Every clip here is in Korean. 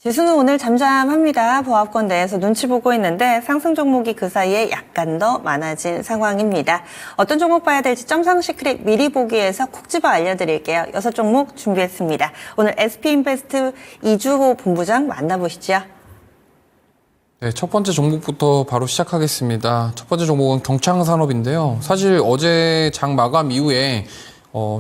지수는 오늘 잠잠합니다. 보합권 내에서 눈치 보고 있는데 상승 종목이 그 사이에 약간 더 많아진 상황입니다. 어떤 종목 봐야 될지 점상 시크릿 미리 보기에서 콕 집어 알려드릴게요. 6종목 준비했습니다. 오늘 SP인베스트 이주호 본부장 만나보시죠. 네, 첫 번째 종목부터 바로 시작하겠습니다. 첫 번째 종목은 경창산업인데요. 사실 어제 장 마감 이후에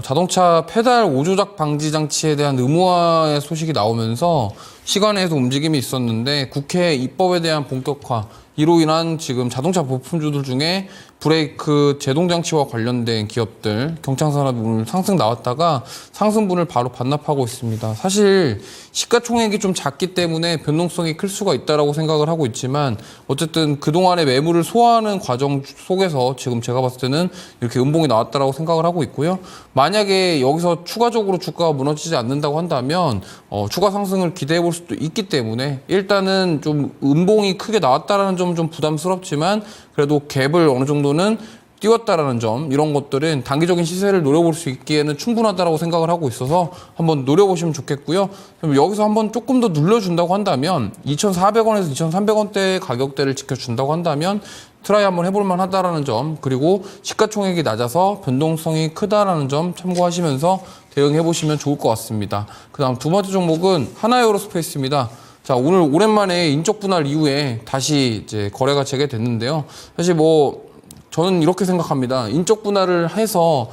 자동차 페달 오조작 방지 장치에 대한 의무화의 소식이 나오면서 시간에도 움직임이 있었는데 국회 입법에 대한 본격화, 이로 인한 지금 자동차 부품주들 중에 브레이크 제동장치와 관련된 기업들, 경창산업이 오늘 상승 나왔다가 상승분을 바로 반납하고 있습니다. 사실 시가총액이 좀 작기 때문에 변동성이 클 수가 있다고 생각을 하고 있지만 어쨌든 그동안의 매물을 소화하는 과정 속에서 지금 제가 봤을 때는 이렇게 음봉이 나왔다고 생각을 하고 있고요. 만약에 여기서 추가적으로 주가가 무너지지 않는다고 한다면 추가 상승을 기대해 볼 수도 있기 때문에 일단은 좀 음봉이 크게 나왔다라는 점 좀 부담스럽지만 그래도 갭을 어느 정도는 띄웠다라는 점, 이런 것들은 단기적인 시세를 노려볼 수 있기에는 충분하다고 생각을 하고 있어서 한번 노려보시면 좋겠고요. 그럼 여기서 한번 조금 더 눌러준다고 한다면 2,400원에서 2,300원대 가격대를 지켜준다고 한다면 트라이 한번 해볼만 하다라는 점, 그리고 시가총액이 낮아서 변동성이 크다라는 점 참고하시면서 대응해보시면 좋을 것 같습니다. 그 다음 두 번째 종목은 하나에어로스페이스입니다. 자, 오늘 오랜만에 인적 분할 이후에 다시 이제 거래가 재개됐는데요. 사실 저는 이렇게 생각합니다. 인적 분할을 해서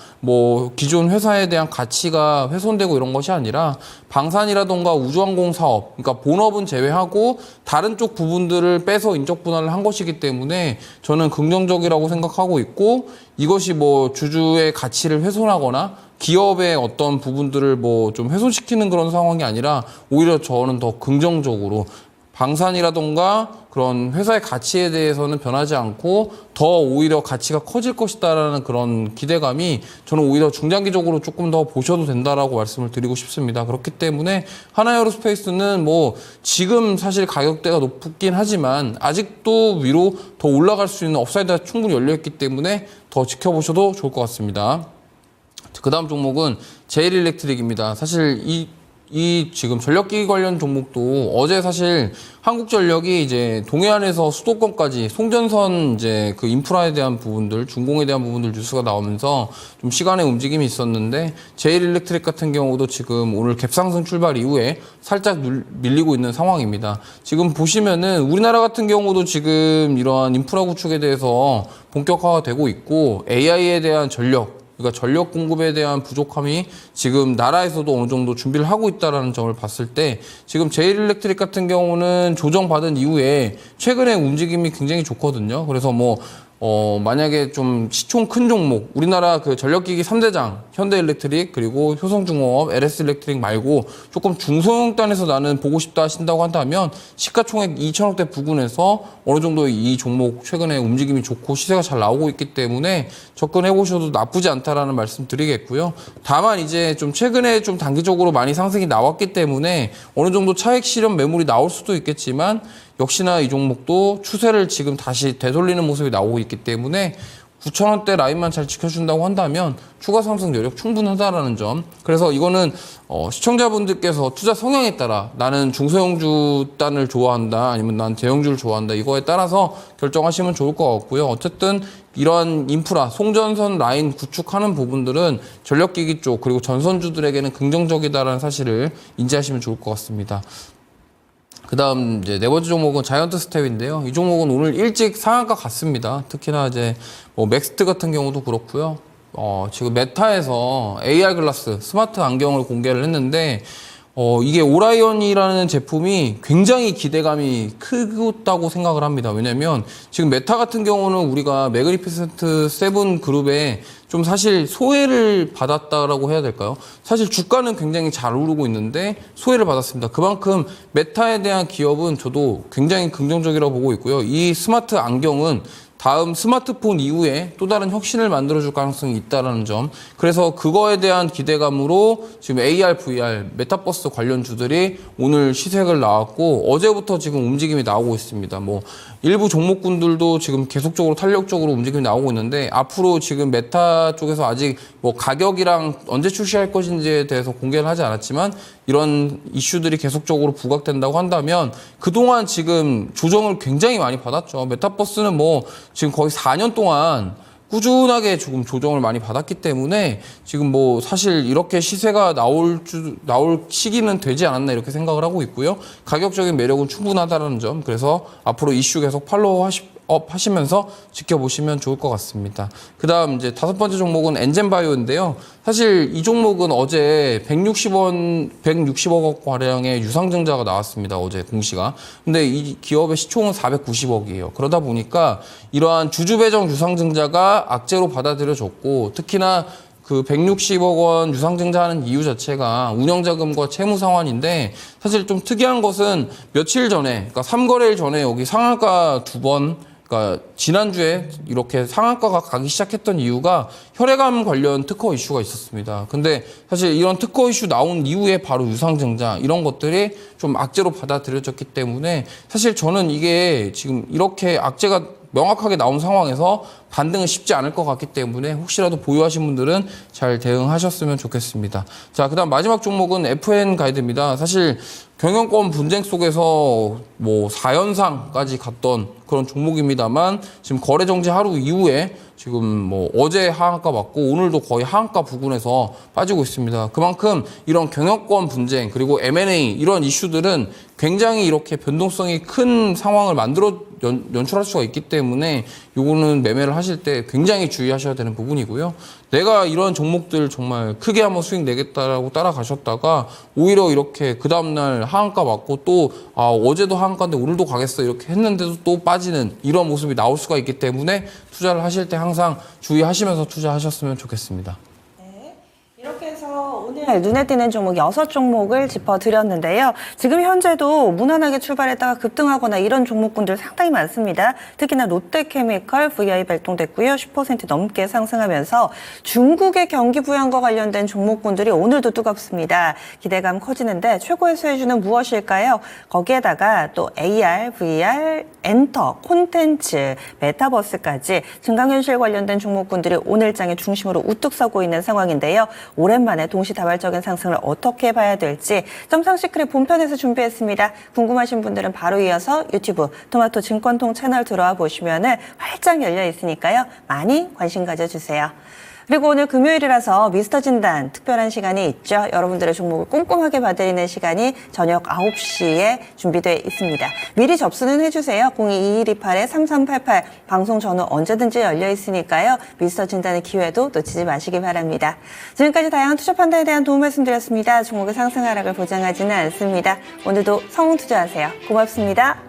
기존 회사에 대한 가치가 훼손되고 이런 것이 아니라 방산이라던가 우주항공 사업, 그러니까 본업은 제외하고 다른 쪽 부분들을 빼서 인적 분할을 한 것이기 때문에 저는 긍정적이라고 생각하고 있고, 이것이 주주의 가치를 훼손하거나 기업의 어떤 부분들을 좀 훼손시키는 그런 상황이 아니라 오히려 저는 더 긍정적으로 방산이라던가 그런 회사의 가치에 대해서는 변하지 않고 더 오히려 가치가 커질 것이다라는 그런 기대감이 저는 오히려 중장기적으로 조금 더 보셔도 된다라고 말씀을 드리고 싶습니다. 그렇기 때문에 하나에어로스페이스는 지금 사실 가격대가 높긴 하지만 아직도 위로 더 올라갈 수 있는 업사이드가 충분히 열려있기 때문에 더 지켜보셔도 좋을 것 같습니다. 그 다음 종목은 제일일렉트릭입니다. 사실 이 지금 전력기기 관련 종목도 어제 사실 한국전력이 이제 동해안에서 수도권까지 송전선 이제 그 인프라에 대한 부분들, 준공에 대한 부분들 뉴스가 나오면서 좀 시간의 움직임이 있었는데 제일일렉트릭 같은 경우도 지금 오늘 갭상승 출발 이후에 살짝 밀리고 있는 상황입니다. 지금 보시면은 우리나라 같은 경우도 지금 이러한 인프라 구축에 대해서 본격화가 되고 있고 AI에 대한 그러니까 전력 공급에 대한 부족함이 지금 나라에서도 어느 정도 준비를 하고 있다는 점을 봤을 때 지금 제일일렉트릭 같은 경우는 조정받은 이후에 최근에 움직임이 굉장히 좋거든요. 그래서 만약에 좀 시총 큰 종목, 우리나라 그 전력기기 3대장, 현대일렉트릭, 그리고 효성중공업, LS일렉트릭 말고 조금 중소형단에서 나는 보고 싶다 하신다고 한다면 시가총액 2천억대 부근에서 어느 정도 이 종목 최근에 움직임이 좋고 시세가 잘 나오고 있기 때문에 접근해 보셔도 나쁘지 않다라는 말씀 드리겠고요. 다만 이제 좀 최근에 좀 단기적으로 많이 상승이 나왔기 때문에 어느 정도 차익 실현 매물이 나올 수도 있겠지만 역시나 이 종목도 추세를 지금 다시 되돌리는 모습이 나오고 있기 때문에 9,000원대 라인만 잘 지켜준다고 한다면 추가 상승 여력 충분하다라는 점. 그래서 이거는 시청자분들께서 투자 성향에 따라 나는 중소형주 단을 좋아한다, 아니면 난 대형주를 좋아한다, 이거에 따라서 결정하시면 좋을 것 같고요. 어쨌든 이러한 인프라, 송전선 라인 구축하는 부분들은 전력기기 쪽 그리고 전선주들에게는 긍정적이다라는 사실을 인지하시면 좋을 것 같습니다. 그 다음 이제 네 번째 종목은 자이언트 스텝인데요. 이 종목은 오늘 일찍 상한가 갔습니다. 특히나 이제 맥스트 같은 경우도 그렇고요. 지금 메타에서 AR 글라스, 스마트 안경을 공개를 했는데 이게 오라이언이라는 제품이 굉장히 기대감이 크다고 생각을 합니다. 왜냐면 지금 메타 같은 경우는 우리가 매그니피센트 세븐 그룹에 좀 사실 소외를 받았다라고 해야 될까요? 사실 주가는 굉장히 잘 오르고 있는데 소외를 받았습니다. 그만큼 메타에 대한 기업은 저도 굉장히 긍정적이라고 보고 있고요. 이 스마트 안경은 다음 스마트폰 이후에 또 다른 혁신을 만들어줄 가능성이 있다는 점. 그래서 그거에 대한 기대감으로 지금 AR, VR, 메타버스 관련주들이 오늘 시색을 나왔고 어제부터 지금 움직임이 나오고 있습니다. 일부 종목군들도 지금 계속적으로 탄력적으로 움직임이 나오고 있는데 앞으로 지금 메타 쪽에서 아직 가격이랑 언제 출시할 것인지에 대해서 공개를 하지 않았지만 이런 이슈들이 계속적으로 부각된다고 한다면 그동안 지금 조정을 굉장히 많이 받았죠. 메타버스는 뭐 지금 거의 4년 동안 꾸준하게 조금 조정을 많이 받았기 때문에 지금 뭐 사실 이렇게 시세가 나올 시기는 되지 않았나 이렇게 생각을 하고 있고요. 가격적인 매력은 충분하다는 점. 그래서 앞으로 이슈 계속 팔로우 하시면서 지켜보시면 좋을 것 같습니다. 그다음 이제 5번째 종목은 엔젠바이오인데요. 사실 이 종목은 어제 160억 가량의 유상증자가 나왔습니다. 어제 공시가. 근데 이 기업의 시총은 490억이에요. 그러다 보니까 이러한 주주배정 유상증자가 악재로 받아들여졌고 특히나 그 160억 원 유상증자하는 이유 자체가 운영자금과 채무 상환인데 사실 좀 특이한 것은 며칠 전에 그러니까 3거래일 전에 여기 상한가 2번 그러니까 지난주에 이렇게 상한가가 가기 시작했던 이유가 혈액암 관련 특허 이슈가 있었습니다. 근데 사실 이런 특허 이슈 나온 이후에 바로 유상증자 이런 것들이 좀 악재로 받아들여졌기 때문에 사실 저는 이게 지금 이렇게 악재가 명확하게 나온 상황에서 반등은 쉽지 않을 것 같기 때문에 혹시라도 보유하신 분들은 잘 대응하셨으면 좋겠습니다. 자, 그다음 마지막 종목은 FN 가이드입니다. 사실 경영권 분쟁 속에서 뭐 4연상까지 갔던 그런 종목입니다만 지금 거래 정지 하루 이후에 지금 뭐 어제 하한가 맞고 오늘도 거의 하한가 부근에서 빠지고 있습니다. 그만큼 이런 경영권 분쟁 그리고 M&A 이런 이슈들은 굉장히 이렇게 변동성이 큰 상황을 연출할 수가 있기 때문에 요거는 매매를 하실 때 굉장히 주의하셔야 되는 부분이고요. 내가 이런 종목들 정말 크게 한번 수익 내겠다라고 따라가셨다가 오히려 이렇게 그 다음날 하한가 맞고 또 어제도 하한가인데 오늘도 가겠어 이렇게 했는데도 또 빠지는 이런 모습이 나올 수가 있기 때문에 투자를 하실 때 항상 주의하시면서 투자하셨으면 좋겠습니다. 이렇게 해서 오늘 눈에 띄는 종목 6종목을 짚어드렸는데요. 지금 현재도 무난하게 출발했다가 급등하거나 이런 종목군들 상당히 많습니다. 특히나 롯데케미컬 VI 발동됐고요. 10% 넘게 상승하면서 중국의 경기 부양과 관련된 종목군들이 오늘도 뜨겁습니다. 기대감 커지는데 최고의 수혜주는 무엇일까요? 거기에다가 또 AR, VR, 엔터, 콘텐츠, 메타버스까지 증강현실 관련된 종목군들이 오늘장의 중심으로 우뚝 서고 있는 상황인데요. 오랜만에 동시다발적인 상승을 어떻게 봐야 될지 점상시크릿 본편에서 준비했습니다. 궁금하신 분들은 바로 이어서 유튜브 토마토 증권통 채널 들어와 보시면 활짝 열려 있으니까요. 많이 관심 가져주세요. 그리고 오늘 금요일이라서 미스터 진단 특별한 시간이 있죠. 여러분들의 종목을 꼼꼼하게 봐드리는 시간이 저녁 9시에 준비되어 있습니다. 미리 접수는 해주세요. 022128-3388 방송 전후 언제든지 열려 있으니까요. 미스터 진단의 기회도 놓치지 마시기 바랍니다. 지금까지 다양한 투자 판단에 대한 도움 말씀드렸습니다. 종목의 상승 하락을 보장하지는 않습니다. 오늘도 성공 투자하세요. 고맙습니다.